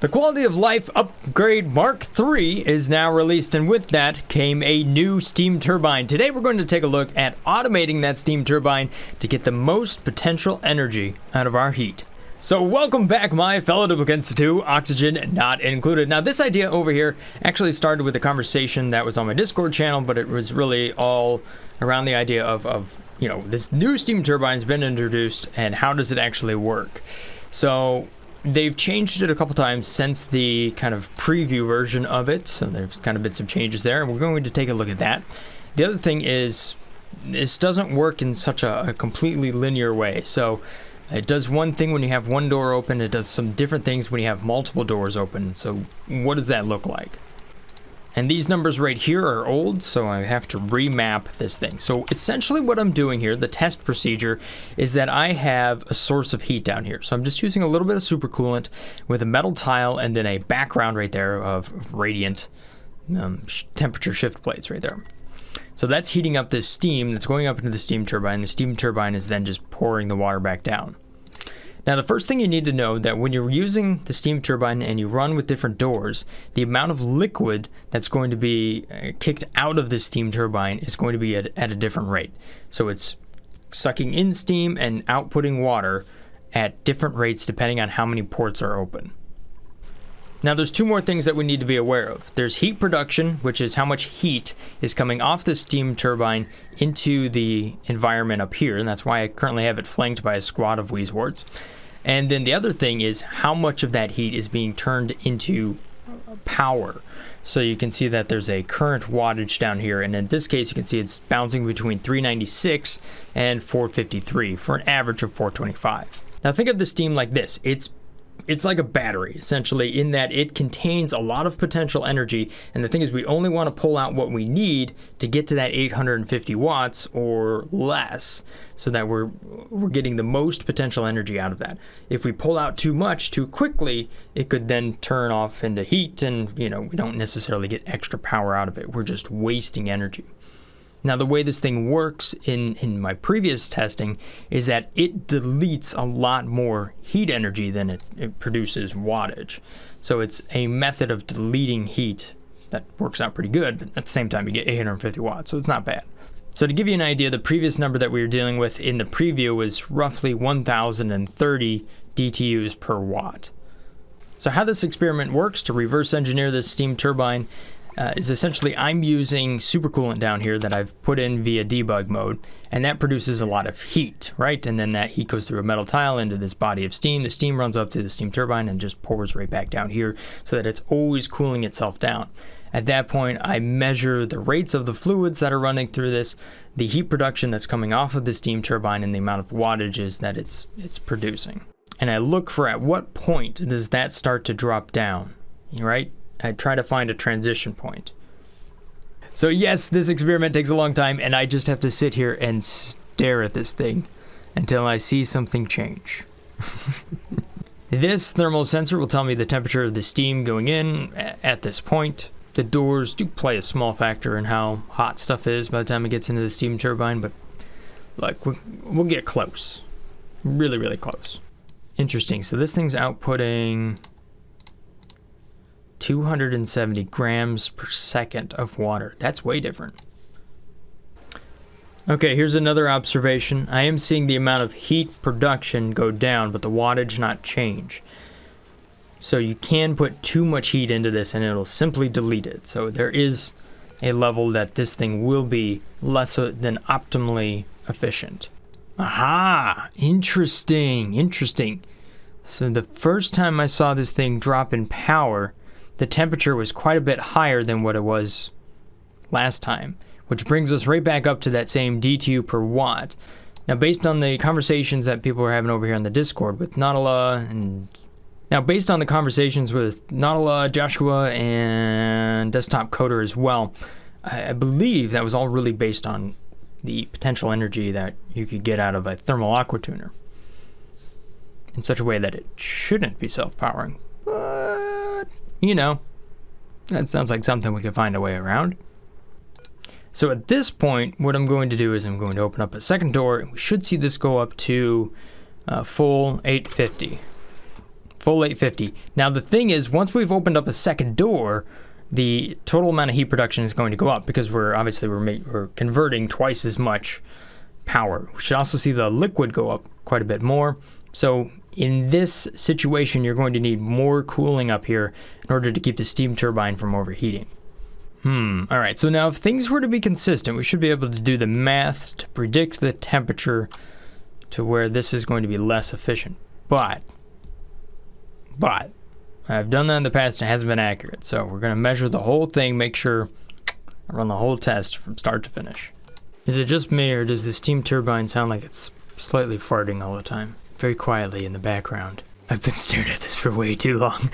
The Quality of Life Upgrade Mark III is now released, and with that came a new steam turbine. Today we're going to take a look at automating that steam turbine to get the most potential energy out of our heat. So welcome back, my fellow duplicants, to Oxygen Not Included. Now this idea over here actually started with a conversation that was on my Discord channel, but it was really all around the idea of you know, this new steam turbine has been introduced and how does it actually work. So they've changed it a couple times since the kind of preview version of it, so there's kind of been some changes there, and we're going to take a look at that. The other thing is, this doesn't work in such a completely linear way. So it does one thing when you have one door open, it does some different things when you have multiple doors open. So what does that look like? And these numbers right here are old, so I have to remap this thing. So essentially what I'm doing here, the test procedure, is that I have a source of heat down here. So I'm just using a little bit of supercoolant with a metal tile and then a background right there of radiant temperature shift plates right there. So that's heating up this steam that's going up into the steam turbine. The steam turbine is then just pouring the water back down. Now the first thing you need to know that when you're using the steam turbine and you run with different doors, the amount of liquid that's going to be kicked out of the steam turbine is going to be at a different rate. So it's sucking in steam and outputting water at different rates depending on how many ports are open. Now there's two more things that we need to be aware of. There's heat production, which is how much heat is coming off the steam turbine into the environment up here, and that's why I currently have it flanked by a squad of wheezeworts. And then the other thing is how much of that heat is being turned into power. So you can see that there's a current wattage down here, and in this case you can see it's bouncing between 396 and 453 for an average of 425. Now think of the steam like this. It's like a battery, essentially, in that it contains a lot of potential energy, and the thing is we only want to pull out what we need to get to that 850 watts or less, so that we're getting the most potential energy out of that. If we pull out too much too quickly, it could then turn off into heat, and you know, we don't necessarily get extra power out of it. We're just wasting energy. Now the way this thing works in my previous testing is that it deletes a lot more heat energy than it produces wattage. So it's a method of deleting heat that works out pretty good, but at the same time you get 850 watts, so it's not bad. So to give you an idea, the previous number that we were dealing with in the preview was roughly 1030 DTUs per watt. So how this experiment works to reverse engineer this steam turbine is essentially I'm using supercoolant down here that I've put in via debug mode, and that produces a lot of heat, right? And then that heat goes through a metal tile into this body of steam. The steam runs up to the steam turbine and just pours right back down here so that it's always cooling itself down. At that point, I measure the rates of the fluids that are running through this, the heat production that's coming off of the steam turbine, and the amount of wattages that it's producing. And I look for at what point does that start to drop down, right? I try to find a transition point. So yes, this experiment takes a long time, and I just have to sit here and stare at this thing until I see something change. This thermal sensor will tell me the temperature of the steam going in at this point. The doors do play a small factor in how hot stuff is by the time it gets into the steam turbine, but like we'll get close. Really, really close. Interesting, so this thing's outputting 270 grams per second of water. That's way different. Okay, here's another observation. I am seeing the amount of heat production go down, but the wattage not change. So you can put too much heat into this and it'll simply delete it. So there is a level that this thing will be less than optimally efficient. Aha! Interesting, interesting. So the first time I saw this thing drop in power, the temperature was quite a bit higher than what it was last time, which brings us right back up to that same DTU per watt. Now, based on the conversations that people are having over here on the Discord with Nautila, Joshua, and Desktop Coder as well, I believe that was all really based on the potential energy that you could get out of a thermal aqua tuner in such a way that it shouldn't be self-powering. But you know, that sounds like something we could find a way around. So at this point, what I'm going to do is I'm going to open up a second door, and we should see this go up to full 850. full 850. Now the thing is, once we've opened up a second door, the total amount of heat production is going to go up because we're converting twice as much power. We should also see the liquid go up quite a bit more. So in this situation, you're going to need more cooling up here in order to keep the steam turbine from overheating. All right, so now if things were to be consistent, we should be able to do the math to predict the temperature to where this is going to be less efficient. But I've done that in the past and it hasn't been accurate. So we're going to measure the whole thing, make sure I run the whole test from start to finish. Is it just me, or does the steam turbine sound like it's slightly farting all the time? Very quietly in the background. I've been staring at this for way too long.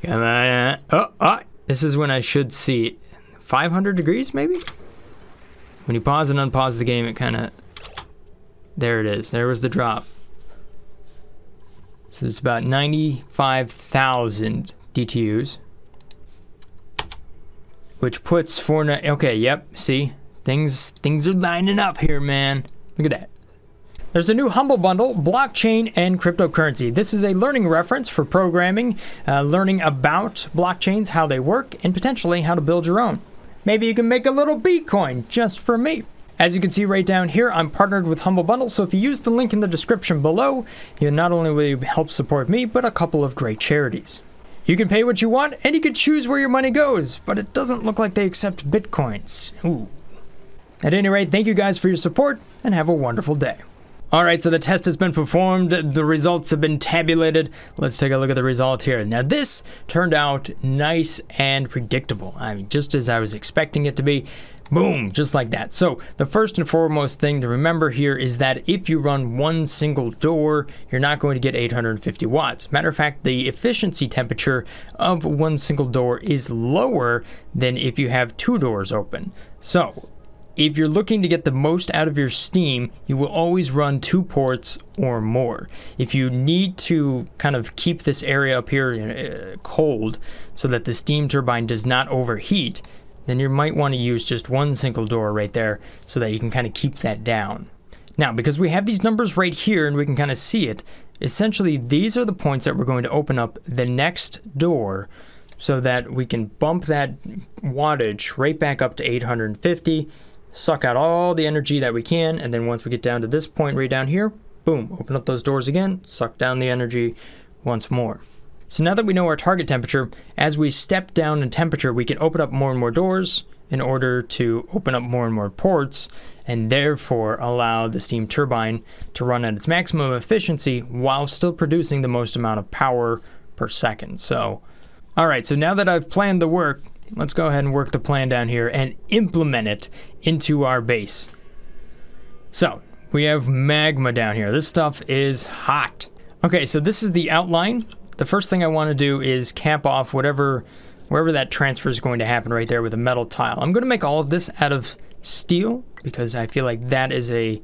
Come on. Oh, this is when I should see 500 degrees, maybe? When you pause and unpause the game, it kind of... There it is. There was the drop. So it's about 95,000 DTUs. Which puts Fortnite... Okay, yep, see? Things are lining up here, man. Look at that. There's a new Humble Bundle, blockchain and cryptocurrency. This is a learning reference for programming, learning about blockchains, how they work, and potentially how to build your own. Maybe you can make a little Bitcoin just for me. As you can see right down here, I'm partnered with Humble Bundle, so if you use the link in the description below, you not only will you help support me, but a couple of great charities. You can pay what you want, and you can choose where your money goes, but it doesn't look like they accept Bitcoins. Ooh. At any rate, thank you guys for your support, and have a wonderful day. Alright, so the test has been performed, the results have been tabulated. Let's take a look at the result here. Now this turned out nice and predictable. I mean, just as I was expecting it to be. Boom, just like that. So the first and foremost thing to remember here is that if you run one single door, you're not going to get 850 watts. Matter of fact, the efficiency temperature of one single door is lower than if you have two doors open. So if you're looking to get the most out of your steam, you will always run 2 ports or more. If you need to kind of keep this area up here cold so that the steam turbine does not overheat, then you might want to use just one single door right there so that you can kind of keep that down. Now, because we have these numbers right here and we can kind of see it, essentially these are the points that we're going to open up the next door so that we can bump that wattage right back up to 850, suck out all the energy that we can, and then once we get down to this point right down here, boom, open up those doors again, suck down the energy once more. So now that we know our target temperature, as we step down in temperature, we can open up more and more doors in order to open up more and more ports, and therefore allow the steam turbine to run at its maximum efficiency while still producing the most amount of power per second. So, alright, so now that I've planned the work, let's go ahead and work the plan down here and implement it into our base. So, we have magma down here. This stuff is hot. Okay, so this is the outline. The first thing I want to do is cap off wherever that transfer is going to happen right there with a metal tile. I'm going to make all of this out of steel because I feel like that is a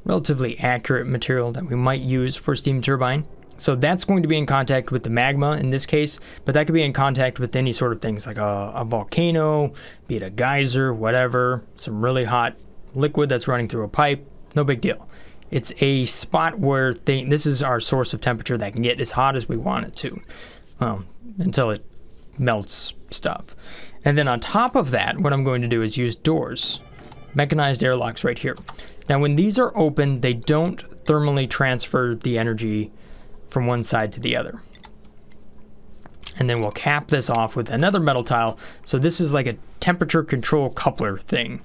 relatively accurate material that we might use for steam turbine. So that's going to be in contact with the magma in this case, but that could be in contact with any sort of things like a volcano, be it a geyser, whatever, some really hot liquid that's running through a pipe, no big deal. It's a spot where this is our source of temperature that can get as hot as we want it to, until it melts stuff. And then on top of that, what I'm going to do is use doors, mechanized airlocks right here. Now when these are open, they don't thermally transfer the energy from one side to the other. And then we'll cap this off with another metal tile. So this is like a temperature control coupler thing.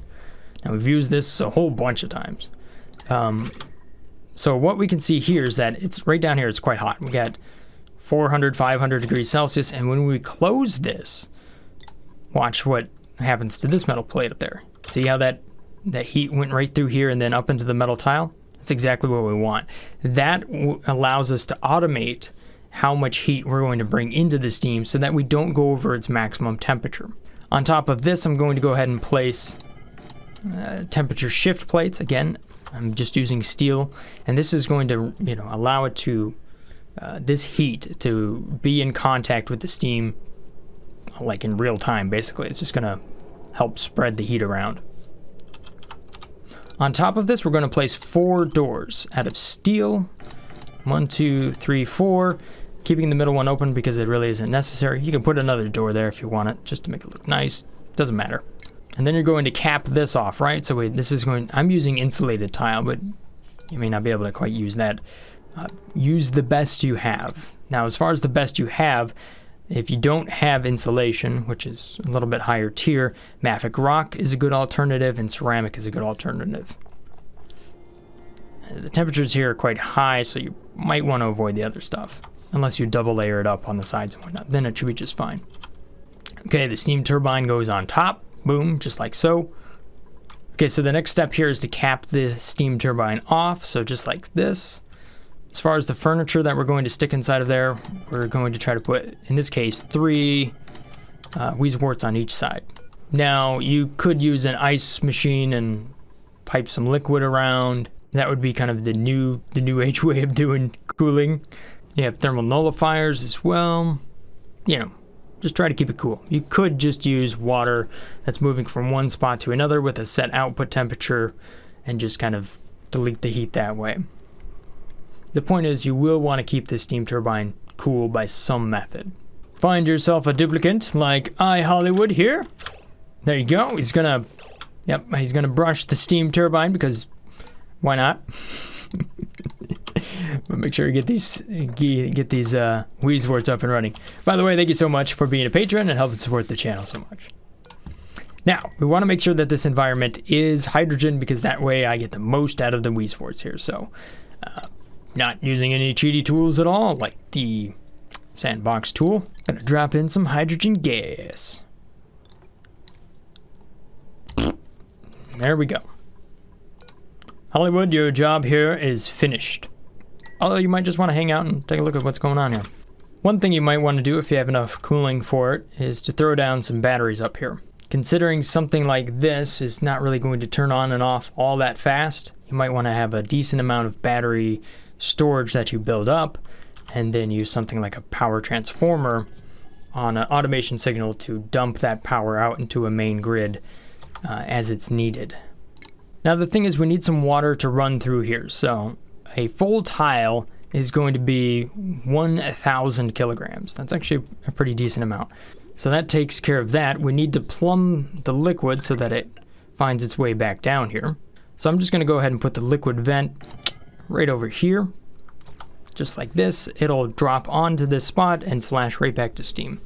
Now we've used this a whole bunch of times. So what we can see here is that it's right down here, it's quite hot. We got 400, 500 degrees Celsius. And when we close this, watch what happens to this metal plate up there. See how that heat went right through here and then up into the metal tile? That's exactly what we want. That allows us to automate how much heat we're going to bring into the steam so that we don't go over its maximum temperature. On top of this, I'm going to go ahead and place temperature shift plates. Again, I'm just using steel, and this is going to, allow it to, this heat to be in contact with the steam like in real time, basically. It's just going to help spread the heat around. On top of this, we're going to place 4 doors out of steel 1, 2, 3, 4. Keeping the middle one open because it really isn't necessary. You can put another door there if you want it, just to make it look nice. Doesn't matter. And then you're going to cap this off, right? So wait, this is going, I'm using insulated tile, but you may not be able to quite use that. Use the best you have. Now, as far as the best you have, if you don't have insulation, which is a little bit higher tier, mafic rock is a good alternative and ceramic is a good alternative. The temperatures here are quite high, so you might want to avoid the other stuff. Unless you double layer it up on the sides and whatnot, then it should be just fine. Okay, the steam turbine goes on top. Boom, just like so. Okay, so the next step here is to cap the steam turbine off, so just like this. As far as the furniture that we're going to stick inside of there, we're going to try to put, in this case, 3 Weezeworts on each side. Now, you could use an ice machine and pipe some liquid around. That would be kind of the new age way of doing cooling. You have thermal nullifiers as well. You know, just try to keep it cool. You could just use water that's moving from one spot to another with a set output temperature and just kind of delete the heat that way. The point is you will want to keep this steam turbine cool by some method. Find yourself a duplicate like Hollywood here. There you go. He's gonna brush the steam turbine because why not? But make sure you get these Weezeworts up and running. By the way, thank you so much for being a patron and helping support the channel so much. Now, we want to make sure that this environment is hydrogen because that way I get the most out of the Weezeworts here. So, not using any cheaty tools at all, like the sandbox tool. Gonna drop in some hydrogen gas. There we go. Hollywood, your job here is finished. Although you might just want to hang out and take a look at what's going on here. One thing you might want to do if you have enough cooling for it is to throw down some batteries up here. Considering something like this is not really going to turn on and off all that fast, you might want to have a decent amount of battery storage that you build up and then use something like a power transformer on an automation signal to dump that power out into a main grid as it's needed. Now the thing is we need some water to run through here, so a full tile is going to be 1,000 kilograms. That's actually a pretty decent amount. So that takes care of that. We need to plumb the liquid so that it finds its way back down here. So I'm just going to go ahead and put the liquid vent right over here. Just like this. It'll drop onto this spot and flash right back to steam.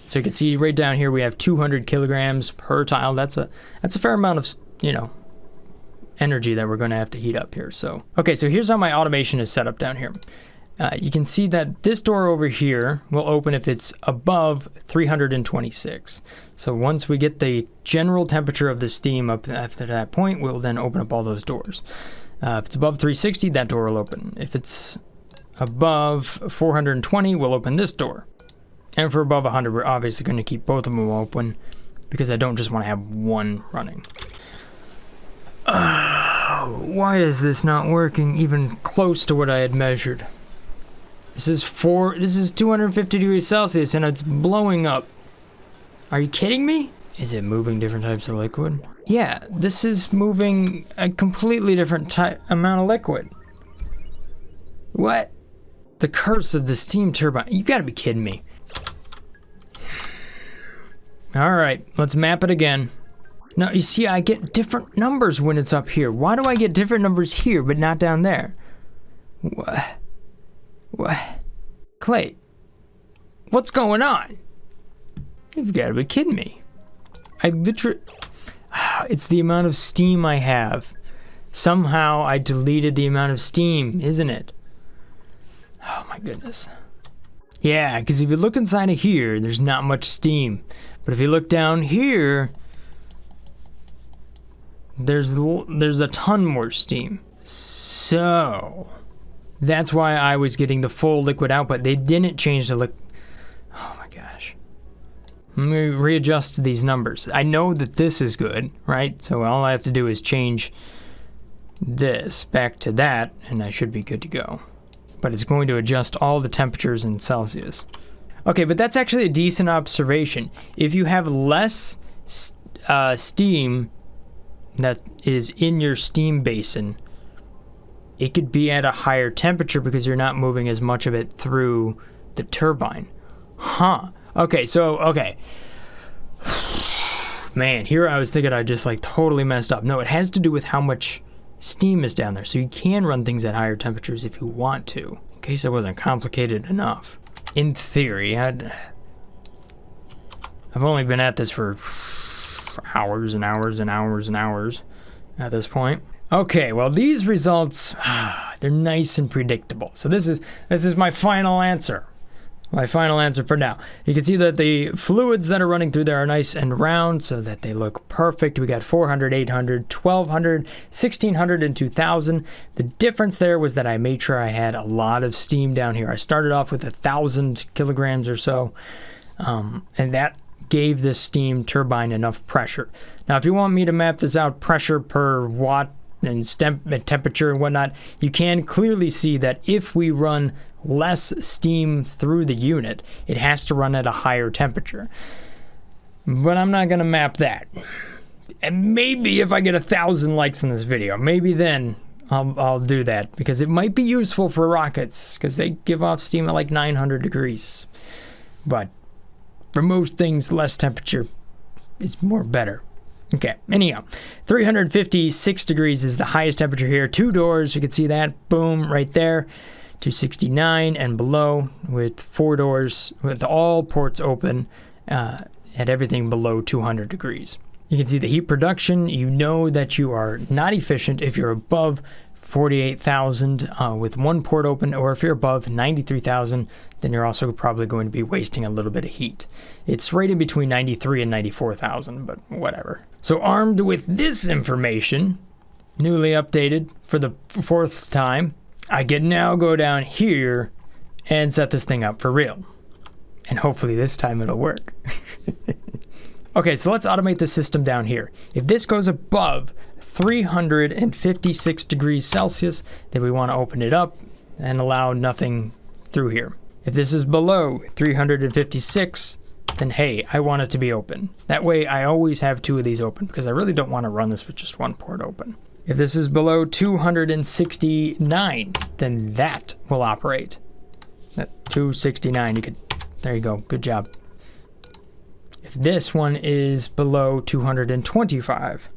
So you can see right down here we have 200 kilograms per tile. That's a fair amount of, energy that we're going to have to heat up here. So, okay, so here's how my automation is set up down here. You can see that this door over here will open if it's above 326. So once we get the general temperature of the steam up after that point, we'll then open up all those doors. If it's above 360, that door will open. If it's above 420, we'll open this door. And for above 100, we're obviously going to keep both of them open because I don't just want to have one running. Why is this not working even close to what I had measured? This is 250 degrees Celsius and it's blowing up. Are you kidding me? Is it moving different types of liquid? Yeah, this is moving a completely different amount of liquid. What? The curse of the steam turbine. You gotta be kidding me. Alright, let's map it again. Now, you see, I get different numbers when it's up here. Why do I get different numbers here, but not down there? What? Clay, what's going on? You've got to be kidding me. It's the amount of steam I have. Somehow I deleted the amount of steam, isn't it? Oh my goodness. Yeah, because if you look inside of here, there's not much steam. But if you look down here, there's a ton more steam. So that's why I was getting the full liquid output. They didn't change the liquid. Oh my gosh. Let me readjust these numbers. I know that this is good, right? So all I have to do is change this back to that, and I should be good to go. But it's going to adjust all the temperatures in Celsius. Okay, but that's actually a decent observation. If you have less steam that is in your steam basin, it could be at a higher temperature because you're not moving as much of it through the turbine. Huh. Okay, so, okay. Man, here I was thinking I just like totally messed up. No, it has to do with how much steam is down there. So you can run things at higher temperatures if you want to, in case it wasn't complicated enough. In theory, I've only been at this for hours and hours and hours and hours at this point. Okay, well, these results, they're nice and predictable. So this is my final answer. My final answer for now. You can see that the fluids that are running through there are nice and round so that they look perfect. We got 400, 800, 1200, 1600, and 2000. The difference there was that I made sure I had a lot of steam down here. I started off with 1,000 kilograms or so, and that gave this steam turbine enough pressure. Now, if you want me to map this out pressure per watt and temperature and whatnot, you can clearly see that if we run less steam through the unit, it has to run at a higher temperature. But I'm not going to map that. And maybe if I get 1,000 likes on this video, maybe then I'll do that, because it might be useful for rockets, because they give off steam at like 900 degrees. But for most things, less temperature is more better. Okay, anyhow, 356 degrees is the highest temperature here. 2 doors, you can see that, boom, right there. 269 and below with 4 doors with all ports open at everything below 200 degrees. You can see the heat production. You know that you are not efficient if you're above 48,000 with 1 port open, or if you're above 93,000, then you're also probably going to be wasting a little bit of heat. It's right in between 93 and 94,000, but whatever. So armed with this information, newly updated for the 4th time, I can now go down here and set this thing up for real. And hopefully this time it'll work. Okay, so let's automate the system down here. If this goes above 356 degrees Celsius, then we want to open it up and allow nothing through here. If this is below 356, then hey, I want it to be open. That way I always have 2 of these open, because I really don't want to run this with just 1 port open. If this is below 269, then that will operate. That 269, there you go, good job. If this one is below 225,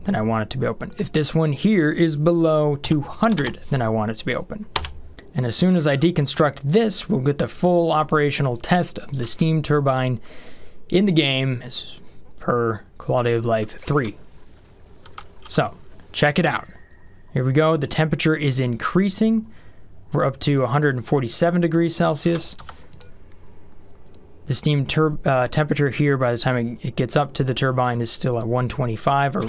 then I want it to be open. If this one here is below 200, then I want it to be open. And as soon as I deconstruct this, we'll get the full operational test of the steam turbine in the game as per Quality of Life 3. So, check it out. Here we go. The temperature is increasing. We're up to 147 degrees Celsius. The steam temperature here, by the time it gets up to the turbine, is still at 125 or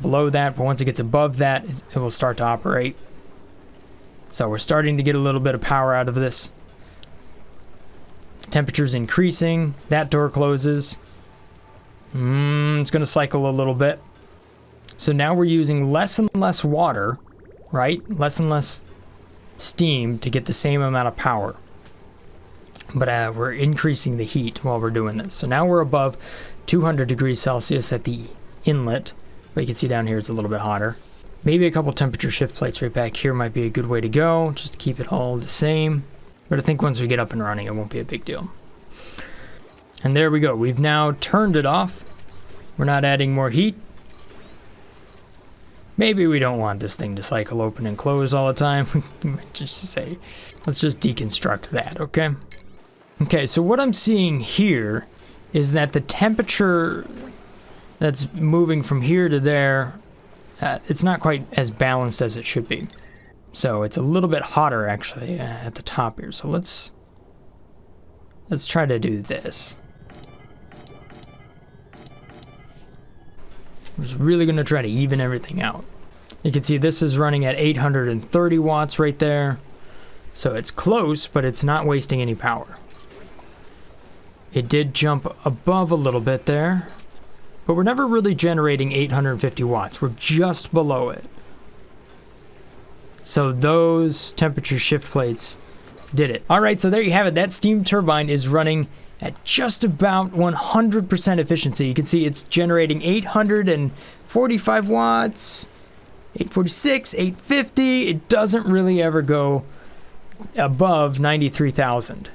below that. But once it gets above that, it will start to operate. So we're starting to get a little bit of power out of this. The temperature's increasing. That door closes. It's going to cycle a little bit. So now we're using less and less water, right? Less and less steam to get the same amount of power. But we're increasing the heat while we're doing this. So now we're above 200 degrees Celsius at the inlet. But you can see down here it's a little bit hotter. Maybe a couple temperature shift plates right back here might be a good way to go, just to keep it all the same. But I think once we get up and running, it won't be a big deal. And there we go. We've now turned it off. We're not adding more heat. Maybe we don't want this thing to cycle open and close all the time. Just to say, let's just deconstruct that, okay? Okay, so what I'm seeing here is that the temperature that's moving from here to there, it's not quite as balanced as it should be. So it's a little bit hotter actually at the top here. So let's try to do this. I'm just really going to try to even everything out. You can see this is running at 830 watts right there. So it's close, but it's not wasting any power. It did jump above a little bit there, but we're never really generating 850 watts. We're just below it. So those temperature shift plates did it. All right, so there you have it. That steam turbine is running at just about 100% efficiency. You can see it's generating 845 watts. 846, 850. It doesn't really ever go above 93,000.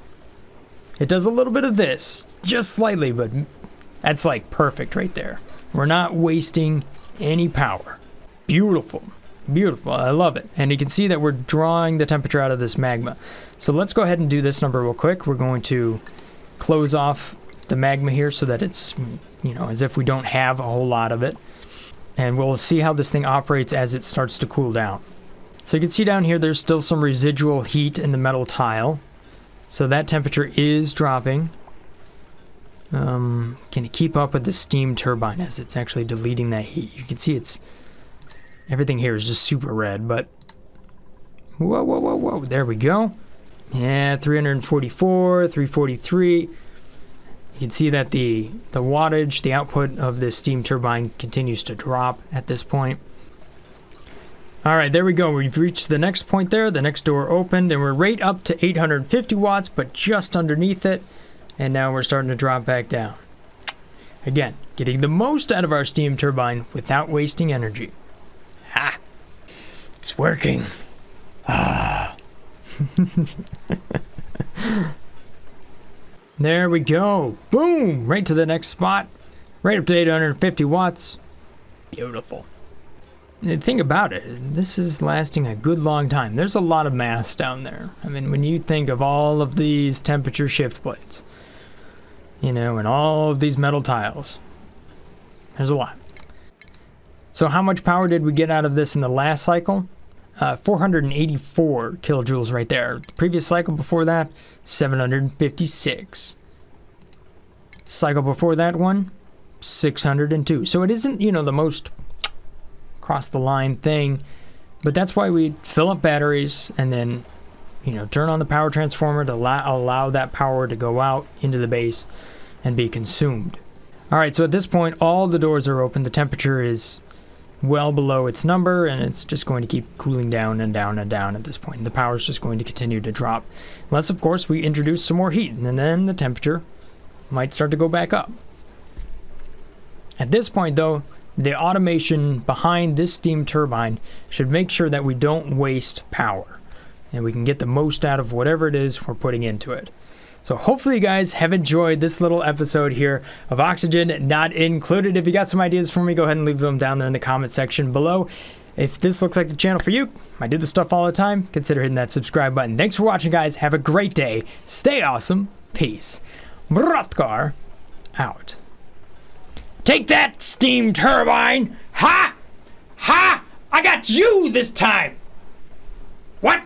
It does a little bit of this, just slightly, but that's like perfect right there. We're not wasting any power. Beautiful. Beautiful. I love it. And you can see that we're drawing the temperature out of this magma. So let's go ahead and do this number real quick. We're going to close off the magma here so that it's, you know, as if we don't have a whole lot of it. And we'll see how this thing operates as it starts to cool down. So you can see down here there's still some residual heat in the metal tile. So that temperature is dropping. Can it keep up with the steam turbine as it's actually deleting that heat? You can see it's... everything here is just super red, but... whoa, whoa, whoa, whoa. There we go. Yeah, 344, 343. You can see that the wattage, the output of this steam turbine continues to drop at this point. All right, there we go. We've reached the next point there. The next door opened, and we're right up to 850 watts, but just underneath it. And now we're starting to drop back down. Again, getting the most out of our steam turbine without wasting energy. Ha! It's working. Ah. There we go. Boom! Right to the next spot. Right up to 850 watts. Beautiful. The thing about it, this is lasting a good long time. There's a lot of mass down there. I mean, when you think of all of these temperature shift plates, you know, and all of these metal tiles, there's a lot. So how much power did we get out of this in the last cycle? 484 kilojoules right there. The previous cycle before that, 756. Cycle before that one, 602. So it isn't, you know, the most across the line thing, but that's why we fill up batteries and then, you know, turn on the power transformer to allow that power to go out into the base and be consumed. All right, so at this point, all the doors are open. The temperature is well below its number, and it's just going to keep cooling down and down and down at this point. The power is just going to continue to drop. Unless, of course, we introduce some more heat, and then the temperature might start to go back up. At this point, though, the automation behind this steam turbine should make sure that we don't waste power, and we can get the most out of whatever it is we're putting into it. So hopefully you guys have enjoyed this little episode here of Oxygen Not Included. If you got some ideas for me, go ahead and leave them down there in the comment section below. If this looks like the channel for you, I do this stuff all the time, consider hitting that subscribe button. Thanks for watching, guys. Have a great day. Stay awesome. Peace. Mr-Brothgar out. Take that, steam turbine! Ha! Ha! I got you this time! What?